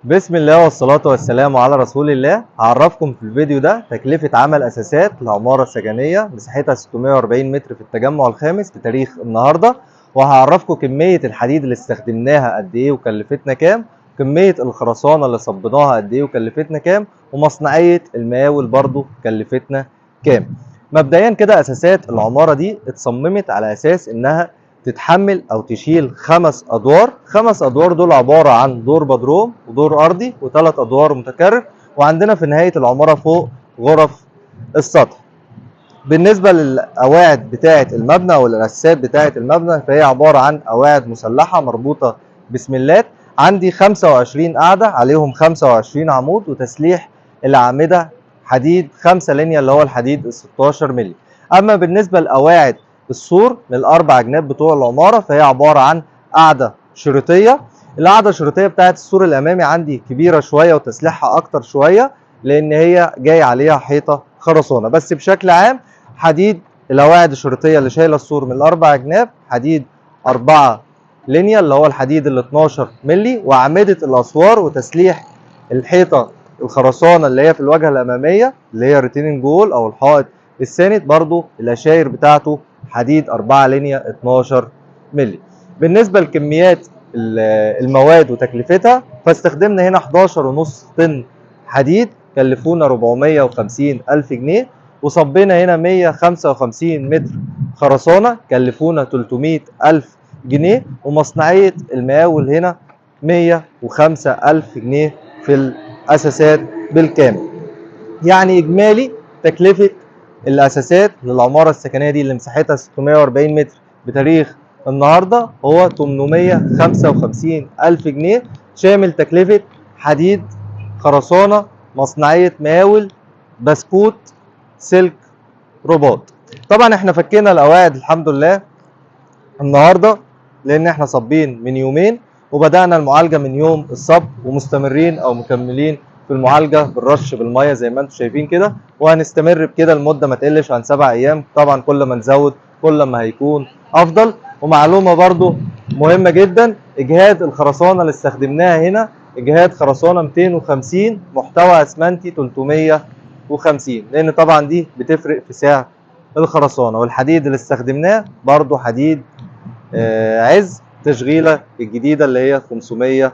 بسم الله والصلاة والسلام على رسول الله. هعرفكم في الفيديو ده تكلفة عمل أساسات لعمارة سكنية مساحتها 640 متر في التجمع الخامس بتاريخ النهاردة، وهعرفكم كمية الحديد اللي استخدمناها قد إيه وكلفتنا كام، كمية الخرسانة اللي صبناها قد إيه وكلفتنا كام، ومصنعية المقاول برضو كلفتنا كام. مبدئيا كده أساسات العمارة دي اتصممت على أساس إنها تتحمل او تشيل 5 ادوار. 5 ادوار دول عباره عن دور بدروم ودور ارضي وثلاث ادوار متكرر، وعندنا في نهايه العماره فوق غرف السطح. بالنسبه للقواعد بتاعه المبنى او الاساسات بتاعه المبنى فهي عباره عن قواعد مسلحه مربوطه بسملات. عندي 25 قاعده عليهم 25 عمود، وتسليح الاعمده حديد 5 لينيا اللي هو الحديد ال 16 مللي. اما بالنسبه لقواعد السور من الاربع جناب بتوع العماره فهي عباره عن قاعده شريطيه. القاعده الشريطيه بتاعت السور الامامي عندي كبيره شويه وتسليحها اكتر شويه، لان هي جاي عليها حيطه خرسانه. بس بشكل عام حديد القواعد الشريطيه اللي شايله السور من الاربع جناب حديد 4 لينيا اللي هو الحديد ال 12 مللي، واعمده الاسوار وتسليح الحيطه الخرسانه اللي هي في الواجهه الاماميه اللي هي ريتيننج وول او الحائط الساند، برضو الاشاير بتاعته حديد 4 لينيا 12 مللي. بالنسبه لكميات المواد وتكلفتها فاستخدمنا هنا 11.5 طن حديد كلفونا 450 ألف جنيه، وصبينا هنا 155 متر خرسانة كلفونا 300 ألف جنيه، ومصنعية المقاول هنا 105 ألف جنيه في الأساسات بالكامل. يعني إجمالي تكلفة الأساسات للعمارة السكنية دي اللي مساحتها 640 متر بتاريخ النهاردة هو 855 ألف جنيه، شامل تكلفة حديد، خرسانة، مصنعية مقاول، بسكوت، سلك، رباط. طبعا احنا فكينا القواعد الحمد لله النهارده لان احنا صابين من يومين، وبدانا المعالجه من يوم الصب، ومستمرين او مكملين في المعالجه بالرش بالميه زي ما انتم شايفين كده، وهنستمر بكده لمده ما تقلش عن 7 ايام. طبعا كل ما نزود كل ما هيكون افضل. ومعلومه برضو مهمه جدا، اجهاد الخرسانه اللي استخدمناها هنا اجهاد خرسانه 250 محتوى اسمنتي 350، لان طبعا دي بتفرق في سعر الخرسانه. والحديد اللي استخدمناه برضو حديد عز تشغيله الجديده اللي هي 500